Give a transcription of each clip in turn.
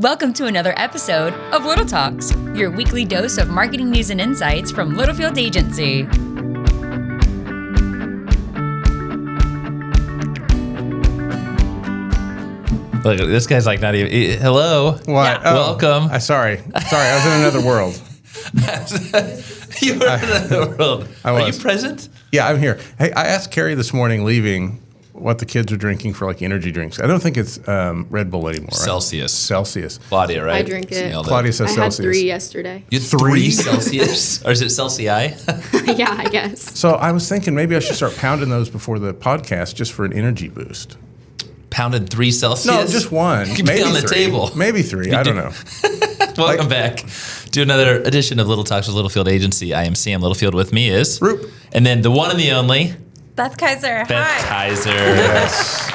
Welcome to another episode of Little Talks, your weekly dose of marketing news and insights from Littlefield Agency. Look, this guy's like not even. Hello. What? Yeah. Oh, welcome. Sorry. I was in another world. You were in another world. Are you present? Yeah, I'm here. Hey, I asked Carrie this morning leaving what the kids are drinking for like energy drinks. I don't think it's Red Bull anymore. Right? Celsius. Claudia, right? I drink it. Claudia says I Celsius. had 3 yesterday. You had 3 Celsius? Or is it Celsius? Yeah, I guess. So I was thinking maybe I should start pounding those before the podcast just for an energy boost. Pounded 3 Celsius? No, just one. Maybe maybe on the 3. table. Maybe 3. I don't know. Welcome back to another edition of Little Talks with Littlefield Agency. I am Sam. Littlefield. With me is Roop. And then the one and the only Beth Kaiser. Beth Kaiser. Yes.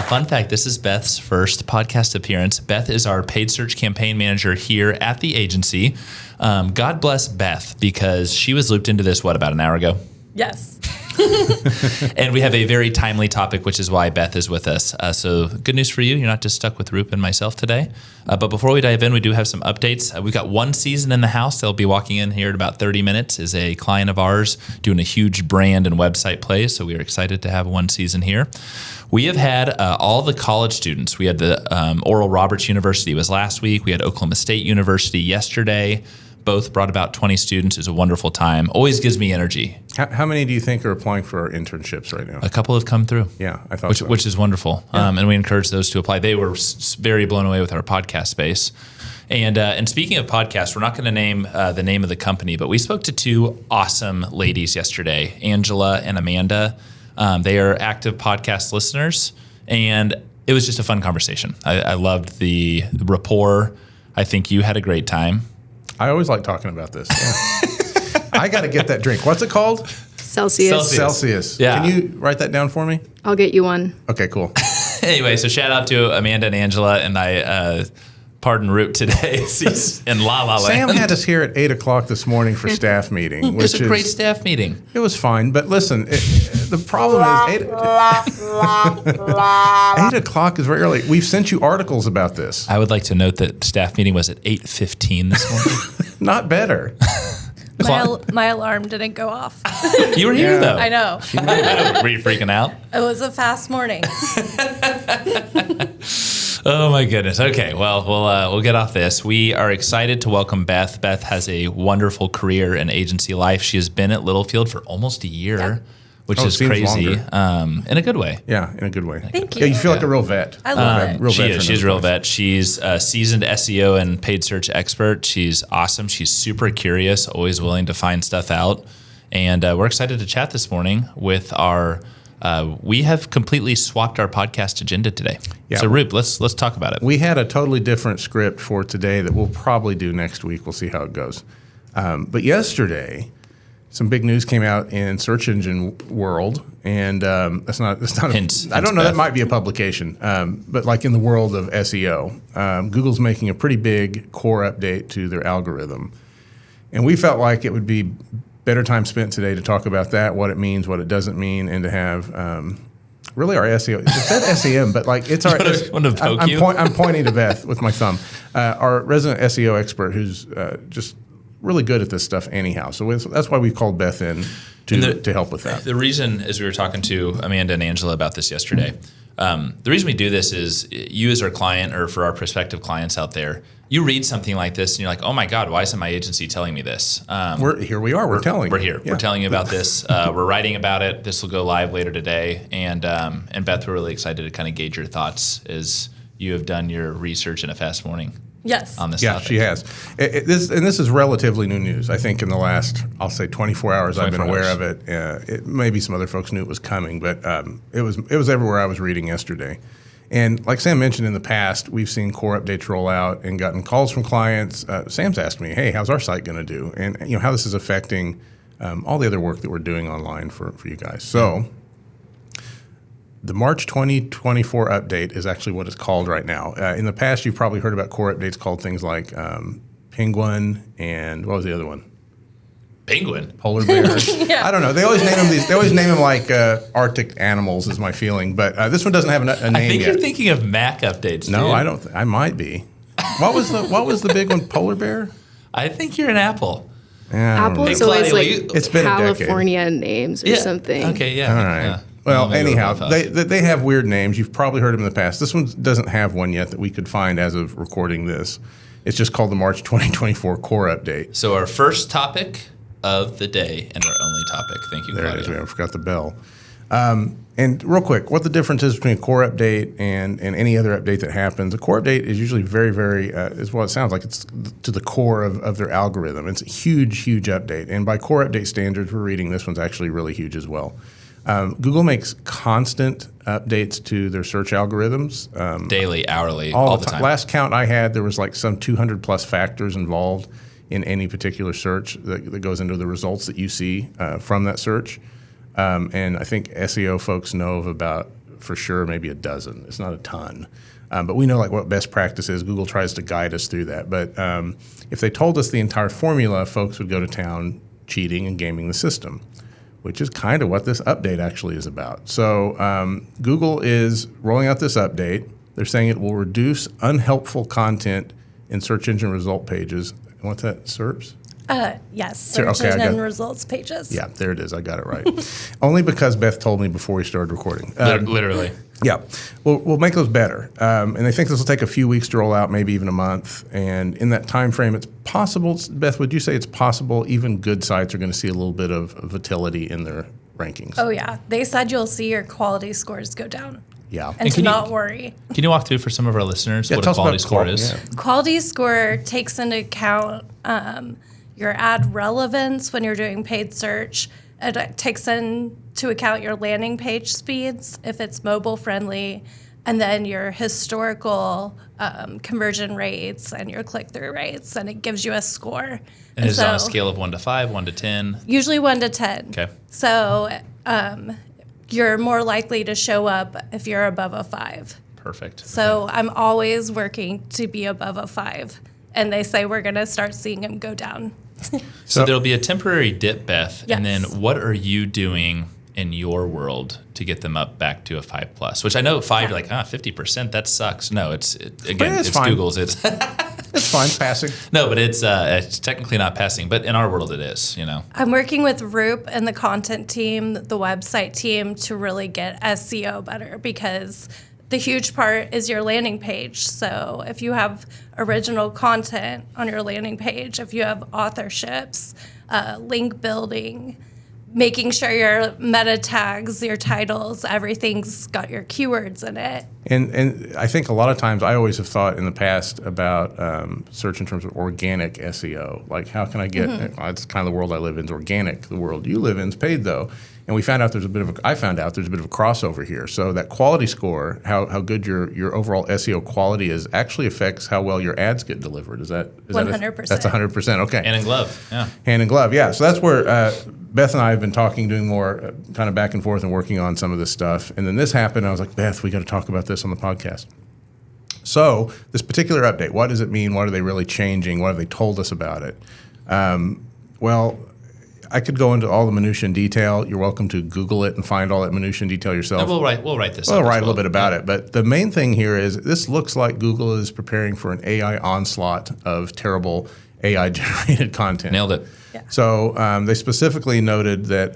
Fun fact, this is Beth's first podcast appearance. Beth is our paid search campaign manager here at the agency. God bless Beth, because she was looped into this, about an hour ago? Yes. And we have a very timely topic, which is why Beth is with us. So good news for you. You're not just stuck with Roop and myself today. But before we dive in, we do have some updates. We've got one season in the house. They'll be walking in here in about 30 minutes. Is a client of ours doing a huge brand and website play. So we are excited to have one season here. We have had all the college students. We had the Oral Roberts University was last week. We had Oklahoma State University yesterday. Both brought about 20 students. It was a wonderful time. Always gives me energy. How many do you think are applying for our internships right now? A couple have come through. Yeah, I thought so. Which is wonderful. Yeah. And we encourage those to apply. They were very blown away with our podcast space. And speaking of podcasts, we're not going to name the name of the company, but we spoke to 2 awesome ladies yesterday, Angela and Amanda. They are active podcast listeners, and it was just a fun conversation. I loved the rapport. I think you had a great time. I always like talking about this. Yeah. I got to get that drink. What's it called? Celsius. Yeah. Can you write that down for me? I'll get you one. Okay, cool. Anyway, so shout out to Amanda and Angela, and I pardon Root today. She's in La La Land. Sam had us here at 8 o'clock this morning for staff meeting. It was a great staff meeting. It was fine, but listen, the problem is 8 o'clock is very early. We've sent you articles about this. I would like to note that staff meeting was at 8:15 this morning. Not better. My alarm didn't go off. You were here, though. I know. Were you freaking out? It was a fast morning. Oh, my goodness. Okay, well, we'll get off this. We are excited to welcome Beth. Beth has a wonderful career in agency life. She has been at Littlefield for almost a year, which is crazy, in a good way. Yeah, in a good way. Thank you. Yeah, you feel like a real vet. I love it. She's a real vet. She's a seasoned SEO and paid search expert. She's awesome. She's super curious, always willing to find stuff out. And we're excited to chat this morning with our we have completely swapped our podcast agenda today. Yeah. So, Roop, let's talk about it. We had a totally different script for today that we'll probably do next week. We'll see how it goes. But yesterday, some big news came out in search engine world, and that's not. I don't know. That might be a publication, but like in the world of SEO, Google's making a pretty big core update to their algorithm, and we felt like it would be better time spent today to talk about that, what it means, what it doesn't mean, and to have really our SEO. It said SEM, but like it's our. I'm pointing to Beth with my thumb, our resident SEO expert, who's just really good at this stuff anyhow. So that's why we called Beth in to help with that. The reason is we were talking to Amanda and Angela about this yesterday. The reason we do this is you as our client, or for our prospective clients out there, you read something like this and you're like, oh my God, why isn't my agency telling me this? We're here. We're telling. We're here. Yeah. We're telling you about this. We're writing about it. This will go live later today. And Beth, we're really excited to kind of gauge your thoughts as you have done your research in a fast morning. Yes. On this yeah, topic. She has. This is relatively new news. I think in the last, I'll say 24 hours, I've been aware of it. Maybe some other folks knew it was coming, but it was everywhere I was reading yesterday. And like Sam mentioned in the past, we've seen core updates roll out and gotten calls from clients. Sam's asked me, hey, how's our site going to do? And how this is affecting all the other work that we're doing online for you guys. So the March 2024 update is actually what it's called right now. In the past, you've probably heard about core updates called things like Penguin and what was the other one? Penguin? Polar bear. Yeah. I don't know. They always name them They always name them like Arctic animals is my feeling. But this one doesn't have a name yet. I think you're thinking of Mac updates, No, dude. I don't. I might be. What was the big one? Polar bear? I think you're an apple. Yeah, Apple is Hey, always Claudia, like it's been a decade. California names or something. Okay, yeah. All right. Yeah. Well, Maybe anyhow, we'll go fast. they have weird names. You've probably heard them in the past. This one doesn't have one yet that we could find as of recording this. It's just called the March 2024 Core Update. So our first topic of the day and our only topic. Thank you, There Claudia. it is. I forgot the bell. And real quick, what the difference is between a core update and any other update that happens. A core update is usually very, very, is what it sounds like. It's to the core of their algorithm. It's a huge, huge update. And by core update standards, we're reading this one's actually really huge as well. Google makes constant updates to their search algorithms. Daily, hourly, all the time. Last count I had, there was like some 200 plus factors involved in any particular search that goes into the results that you see from that search. And I think SEO folks know of about, for sure, maybe a dozen. It's not a ton. But we know like what best practice is. Google tries to guide us through that. But if they told us the entire formula, folks would go to town cheating and gaming the system, which is kind of what this update actually is about. So Google is rolling out this update. They're saying it will reduce unhelpful content in search engine result pages. And what's that, SERPs? Yes, Sure, search okay, I engine got- results pages. Yeah, there it is. I got it right. Only because Beth told me before we started recording. Literally. Yeah, we'll make those better. And they think this will take a few weeks to roll out, maybe even a month. And in that time frame, it's possible, Beth, would you say it's possible even good sites are going to see a little bit of volatility in their rankings? Oh yeah, they said you'll see your quality scores go down, Yeah. and to can you- not worry. Can you walk through for some of our listeners what tell a us quality about score qual- is? yeah. Quality score takes into account your ad relevance when you're doing paid search. It takes into account your landing page speeds, if it's mobile friendly, and then your historical conversion rates and your click-through rates, and it gives you a score. And is it on a so- scale of 1 to 5, 1 to 10? Usually 1 to 10. Okay. So you're more likely to show up if you're above a 5. Perfect. So I'm always working to be above a 5. And they say we're going to start seeing them go down. So there'll be a temporary dip, Beth, and then Yes. what are you doing in your world to get them up back to a 5+? Which I know 5, you're like, 50%, that sucks. No, it's fine. Google's. It's It's fine, passing. no, but it's technically not passing. But in our world, it is. You know. I'm working with Roop and the content team, the website team, to really get SEO better, because the huge part is your landing page. So if you have original content on your landing page, if you have authorships, link building, making sure your meta tags, your titles, everything's got your keywords in it. And I think a lot of times I always have thought in the past about search in terms of organic SEO. Like how can I get, it's kind of the world I live in is organic. The world you live in is paid though. And we found out I found out there's a bit of a crossover here. So that quality score, how good your overall SEO quality is, actually affects how well your ads get delivered. Is that 100%. That's 100%. Okay. Hand in glove. Yeah. Hand in glove, yeah. So that's where Beth and I have been talking, doing more kind of back and forth and working on some of this stuff. And then this happened. I was like, Beth, we got to talk about this on the podcast. So this particular update, what does it mean? What are they really changing? What have they told us about it? Well, I could go into all the minutia in detail. You're welcome to Google it and find all that minutia in detail yourself. No, we'll write this. We'll up as write a well. little bit about it, but the main thing here is this looks like Google is preparing for an AI onslaught of terrible AI-generated content. Nailed it. Yeah. So they specifically noted that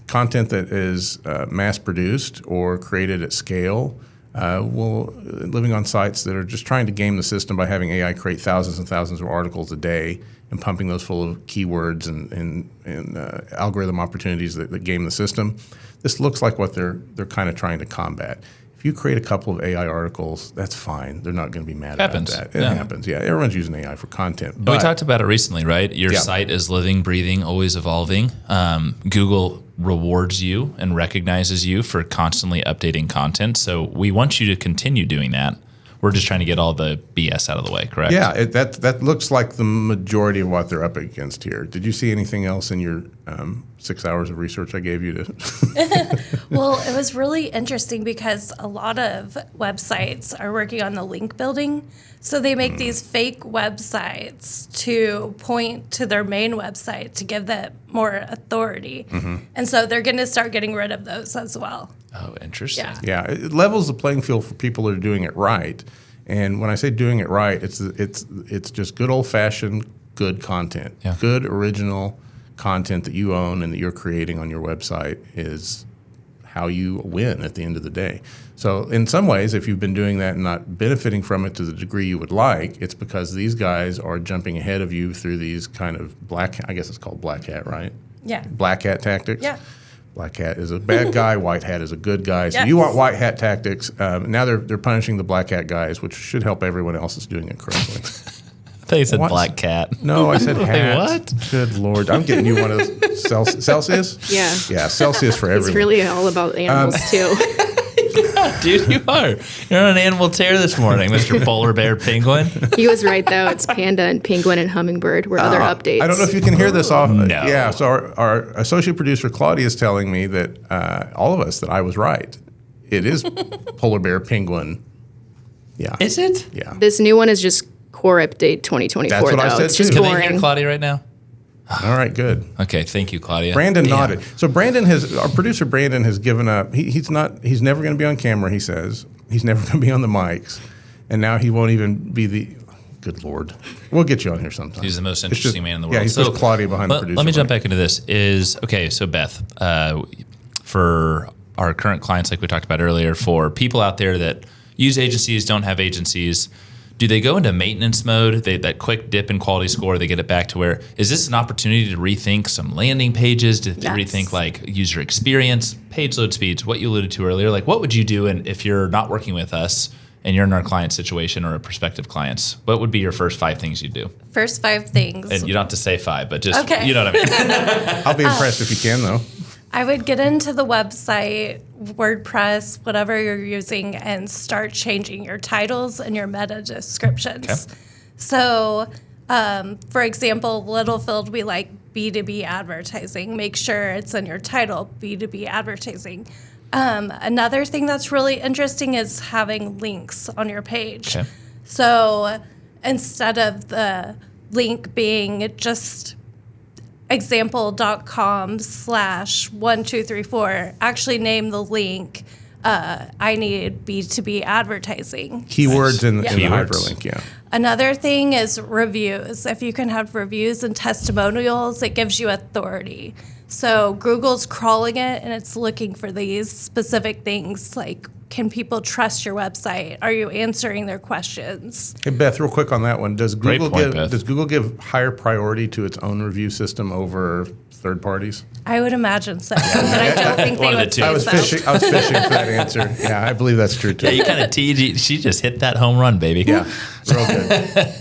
content that is mass-produced or created at scale living on sites that are just trying to game the system by having AI create thousands and thousands of articles a day and pumping those full of keywords and algorithm opportunities that game the system. This looks like what they're kind of trying to combat. If you create a couple of AI articles, that's fine. They're not going to be mad Happens. about that. It Yeah. happens. Yeah, everyone's using AI for content. We But talked about it recently, right? Your Yeah. site is living, breathing, always evolving. Google rewards you and recognizes you for constantly updating content. So we want you to continue doing that. We're just trying to get all the BS out of the way, correct? yeah, that looks like the majority of what they're up against here. Did you see anything else in your 6 hours of research I gave you to? Well, it was really interesting because a lot of websites are working on the link building. So they make these fake websites to point to their main website to give that more authority. And so they're going to start getting rid of those as well. Oh, interesting. Yeah. Yeah, it levels the playing field for people that are doing it right. And when I say doing it right, it's just good old-fashioned good content. Yeah. Good original content that you own and that you're creating on your website is how you win at the end of the day. So in some ways, if you've been doing that and not benefiting from it to the degree you would like, it's because these guys are jumping ahead of you through these kind of I guess it's called black hat, right? Yeah. Black hat tactics. Yeah. Black hat is a bad guy. White hat is a good guy. So Yes. you want white hat tactics. Now they're punishing the black hat guys, which should help everyone else that's doing it correctly. I thought you said What? black cat. No, I said hat. what? Good Lord. I'm getting you one of those Celsius? Yeah. Yeah, Celsius for everyone. It's really all about animals too. Dude, you are. You're on an animal tear this morning, Mr. Polar Bear Penguin. He was right though. It's panda and penguin and hummingbird were other updates. I don't know if you can hear this off. No. Yeah, so our associate producer, Claudia, is telling me that all of us, that I was right. It is polar bear, penguin. Yeah. Is it? Yeah. This new one is just core update 2024 That's what though. I said, It's just too. Can they hear boring. Claudia right now? All right, good. Okay, thank you, Claudia. Brandon Damn. nodded. So our producer Brandon has given up. He's never going to be on camera, he says. He's never going to be on the mics. And now he won't even be good Lord. We'll get you on here sometime. He's the most It's interesting just- man in the world. Yeah, he's just Claudia behind the producer. Let me jump mic. back into this. So Beth, for our current clients, like we talked about earlier, for people out there that use agencies, don't have agencies, do they go into maintenance mode? That quick dip in quality score, they get it back to where, is this an opportunity to rethink some landing pages, to Yes. rethink like user experience, page load speeds, what you alluded to earlier? Like what would you do if you're not working with us and you're in our client situation or a prospective clients? What would be your first 5 things you'd do? First 5 things. And you don't have to say 5, but just, Okay. you know what I mean? I'll be impressed if you can, though. I would get into the website, WordPress, whatever you're using, and start changing your titles and your meta descriptions. Okay. So, for example, Littlefield, we like B2B advertising. Make sure it's in your title, B2B advertising. Another thing that's really interesting is having links on your page. Okay. So instead of the link being just example.com/1234, actually name the link, I need B2B advertising. Keywords in the Keywords. hyperlink, yeah. Another thing is reviews. If you can have reviews and testimonials, it gives you authority. So Google's crawling it and it's looking for these specific things like, can people trust your website? Are you answering their questions? Hey, Beth, real quick on that one. Does Great Google point, Beth. does Google give higher priority to its own review system over third parties? I would imagine so, but I don't think they One of the would two. say I was so. fishing for that answer. Yeah, I believe that's true too. Yeah, you kind of teased. She just hit that home run, baby. Yeah, real good.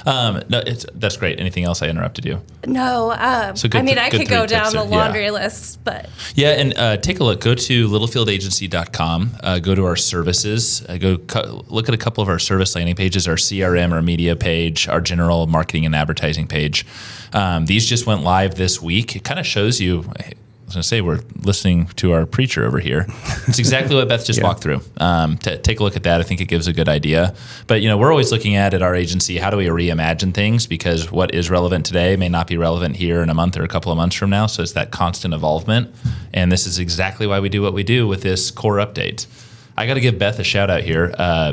No, that's great. Anything else I interrupted you? No, So good I mean, th- I good could go 3 tips down the there. Yeah. laundry list, but Yeah, and take a look. Go to littlefieldagency.com. Go to our services. Look at a couple of our service landing pages, our CRM, our media page, our general marketing and advertising page. These just went live this week. It kind of shows you. I was going to say we're listening to our preacher over here. It's exactly what Beth just walked through. Take a look at that. I think it gives a good idea. But we're always looking at our agency, how do we reimagine things? Because what is relevant today may not be relevant here in a month or a couple of months from now. So it's that constant involvement. And this is exactly why we do what we do with this core update. I got to give Beth a shout out here.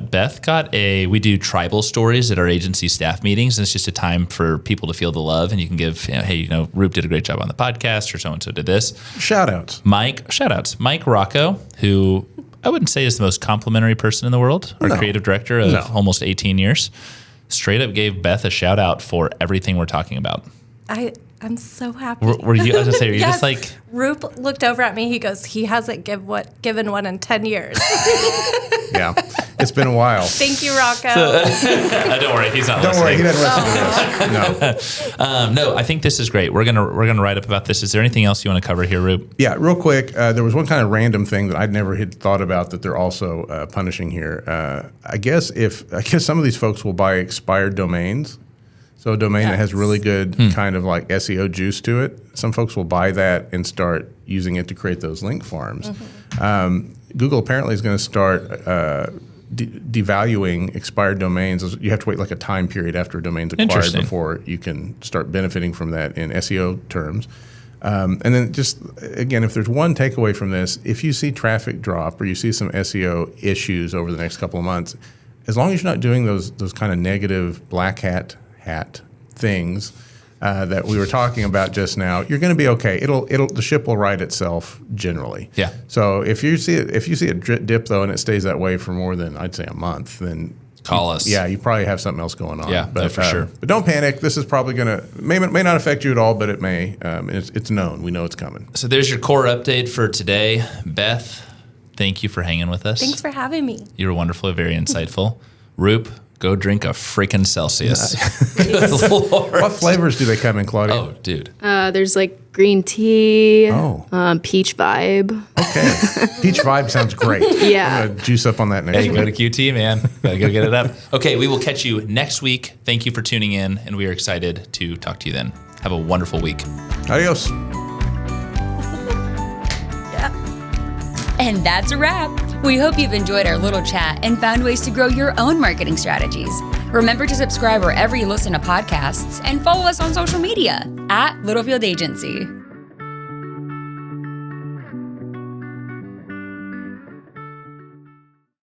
Beth we do tribal stories at our agency staff meetings, and it's just a time for people to feel the love, and you can give, hey, Roop did a great job on the podcast, or so-and-so did this. Shout outs. Shout outs. Mike Rocco, who I wouldn't say is the most complimentary person in the world, our creative director of almost 18 years, straight up gave Beth a shout out for everything we're talking about. I'm so happy. Were you, I was going to say, are you Yes. just like... Roop looked over at me. He goes, he hasn't given one in 10 years. Yeah, it's been a while. Thank you, Rocco. don't worry, he's not Don't worry, he listening. doesn't listen to this. No. No, I think this is great. We're gonna write up about this. Is there anything else you want to cover here, Roop? Yeah, real quick. There was one kind of random thing that I'd never had thought about that they're also punishing here. I guess some of these folks will buy expired domains. So a domain that has really good kind of like SEO juice to it. Some folks will buy that and start using it to create those link farms. Google apparently is going to start devaluing expired domains. You have to wait like a time period after a domain's acquired Interesting. before you can start benefiting from that in SEO terms. And then just, again, if there's one takeaway from this, if you see traffic drop or you see some SEO issues over the next couple of months, as long as you're not doing those kind of negative black hat things that we were talking about just now, you're going to be okay. The ship will right itself generally. Yeah. So if you see a dip though, and it stays that way for more than, I'd say, a month, then call us. Yeah, you probably have something else going on. Yeah, but for sure. But don't panic. This is probably may not affect you at all, but it may. It's known. We know it's coming. So there's your core update for today. Beth, thank you for hanging with us. Thanks for having me. You were wonderful, very insightful. Roop, go drink a freaking Celsius. Good Lord. What flavors do they come in, Claudia? Oh, dude. There's like green tea, Oh. peach vibe. Okay. Peach Vibe sounds great. Yeah. I'm going to juice up on that next Hey, week. go to QT, man. Gotta go get it up. Okay, we will catch you next week. Thank you for tuning in, and we are excited to talk to you then. Have a wonderful week. Adios. And that's a wrap. We hope you've enjoyed our little chat and found ways to grow your own marketing strategies. Remember to subscribe wherever you listen to podcasts and follow us on social media @Littlefield Agency.